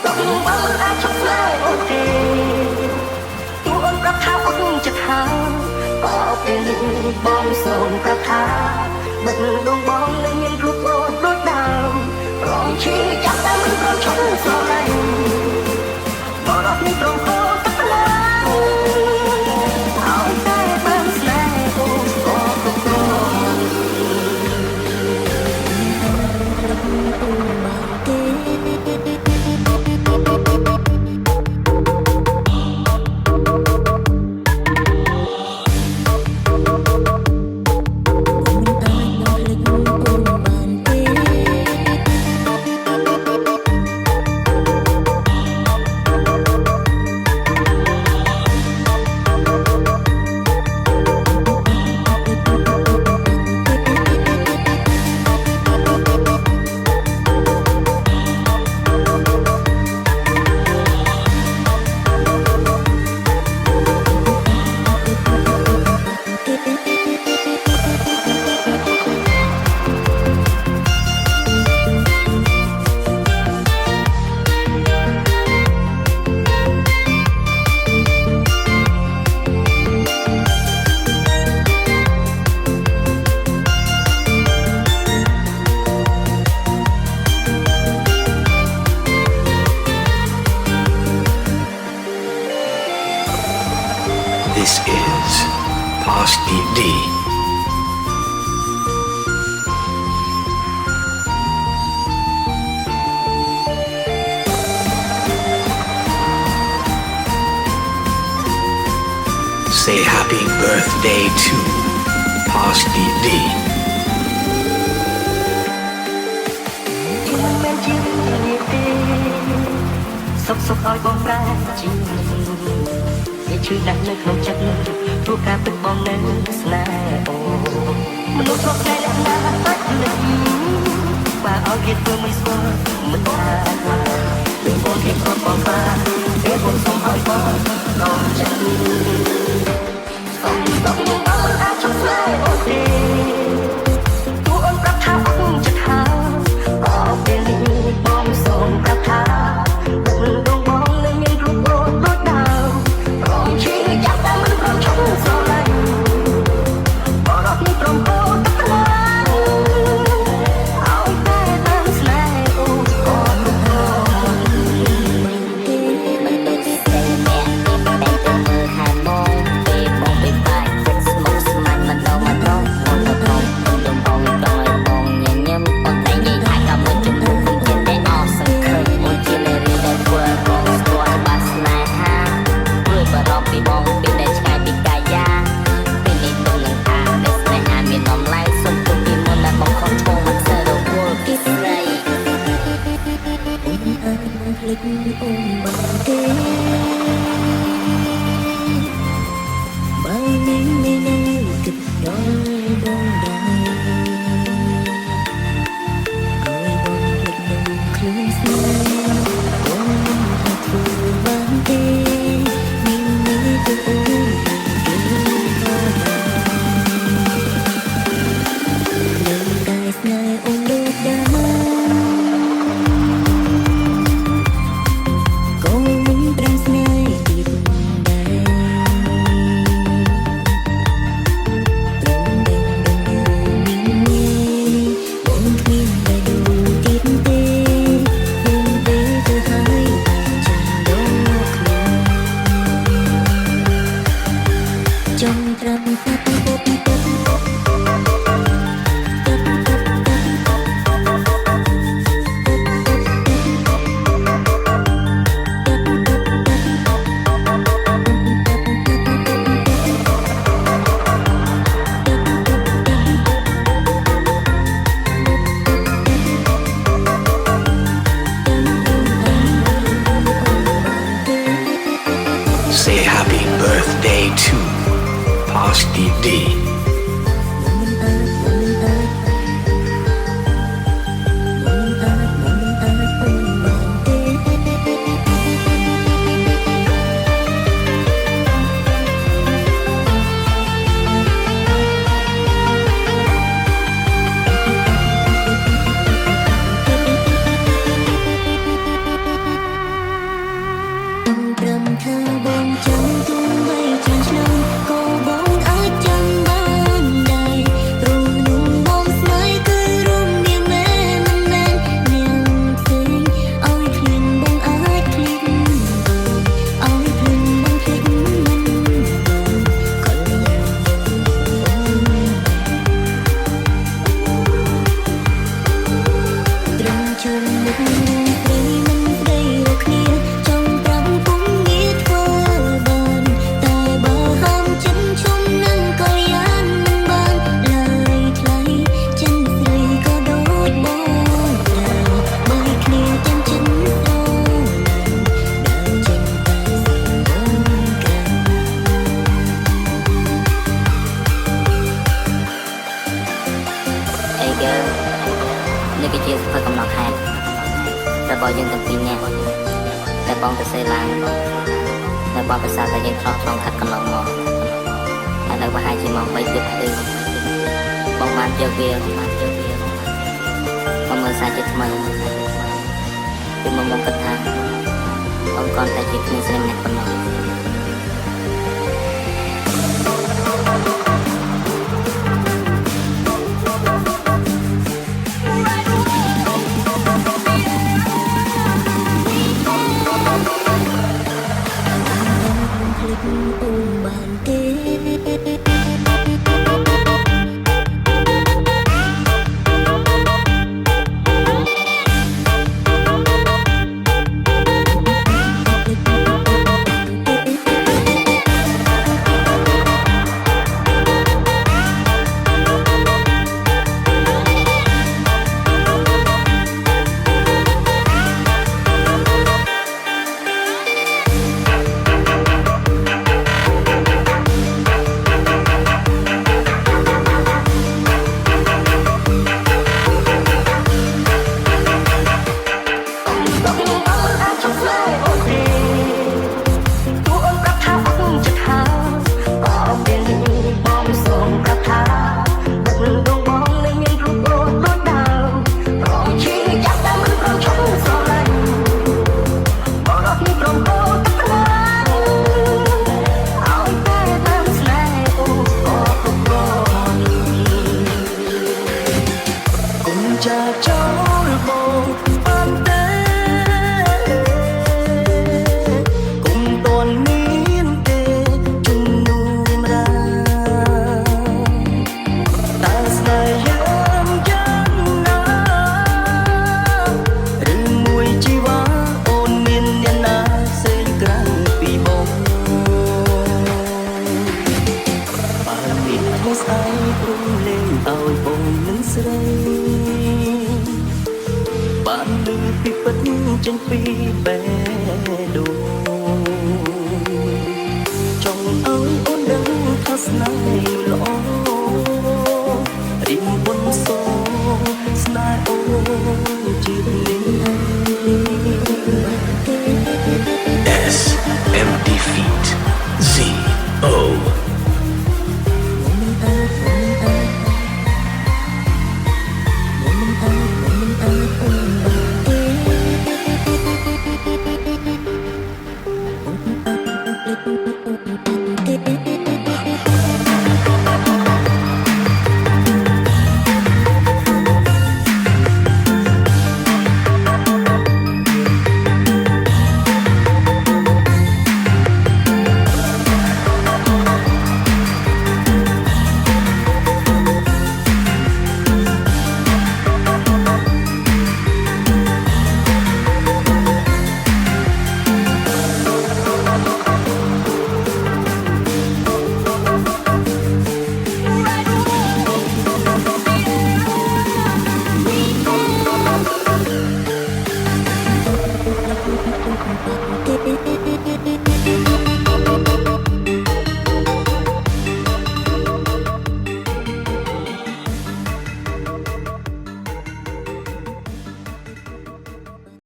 ต้องว่ามันอาจจะแปลกโอเคตัวอ้นรับเท้าอ้นจะทำก็เป็นบองส่งกระทาบันดวงบองเลยมีรูปโอดรถดาวรองชี้จับแต่มันก็ชนสลายบอรับนี่ตรงโคตรลาเอาแต่เป็นแสลงโอ้ก็กลัวThis is Past ED. Say happy birthday to Past ED. សុខសុខឲ្យបងប្រាជីជាឈឺណាស់នៅក្នុងចិត្តព្រោះការពិតបងនៅស្នេហ៍អូមនុស្សគ្រប់គ្នាលក្ខណៈបាត់លិចបើឲ្យគេធ្វើមិនស្គាល់មិនថាពេលបងគេគ្រប់បងប្រាពេលបងសុំឲ្យបងដល់ចិត្តសុំដល់បងអាចជប់ស្លែអូទេទូអូនប្រាប់ថាអូនจะថាក៏ពេលនេះបងសុំប្រាប់ថាដងបងនឹងមានរូបអូនដូចដើមរងឈឺចាប់តែមិនព្រមឈប់ស្រឡាញ់បរោះនេះត្រង់អូនទឹកឡាឲ្យតែតាមស្នេហ៍អូនក៏មិនព្រមមិនដូចស្រីម្នាក់តែទៅមើលហែបងពេលបងពេលបាយពិតស្មុគស្មាញ់មិនដល់មកត្រង់បងទៅត្រង់ដងបងដល់ឲ្យបងញញឹមអូនតែនិយាយថាក៏មិនជំនួសគុំជាតែអស់សង្ឃឹមអូនជាមេរៀនដែលធ្វើបងស្គាល់បាស្នេហាព្រួយបារម្ភពីបងពេលដែលឆ្ងាយពីកាយាពេលនេះទុំនឹងថាដែលស្នេហាមានដំឡៃសុំទុំពីមុនដែលបងខំឈោមិនសើរវល់ពីស្រីអូនអាចមិនភ្លេចអូនបានទេបើមិននៅគិតដល់បងដែរឲ្យបងភ្លេចនឹងខ្លួនស្នេហ៍អូនអាចធ្វើបានទេមាននេះទៅអូនគេបាននៅតែស្នេហ៍អូនដូចដែរក៏មិនត្រឹមស្នេហ៍ទៀតដែរត្រឹមតែដឹងយើងមានបងគ្មានតែดูទៀតទេខ្ញុំទេទៅហើយចាំដល់ខ្លួនចង់ត្រឹមតែពុកពុកSay happy birthday to Past ED. អ មមុខព្រៃមិនព្រៃរកគ្នាចង់ប្រាំពុំងារធ្វើបានតែបើហាមចិត្តជុំនឹងក៏យ៉ាងមិនបានឡើយថ្លៃចិនស្រីក៏ដូចបងដែរបើគ្នាចាំចិនស្រោដើរចេញតែសៀងបងក្រៅ Hey girl នេះគឺជាសភៅកំណត់ហេតុរបស់យើងទាំងពីរនាក់តែបងទៅសេឡានតែបងប្រសាតែយើងឆ្លងកាត់កន្លងមកហើយនៅប្រហែលជាម៉ោង3ទៀតគឺបងបានយកវាមកមើលសារជាថ្មីគឺមកគិតថាបងគ្រាន់តែជាក្មេងស្រីម្នាក់ប៉ុណ្ណោះ បានទេ បានលើពីពិតចេញពីបែ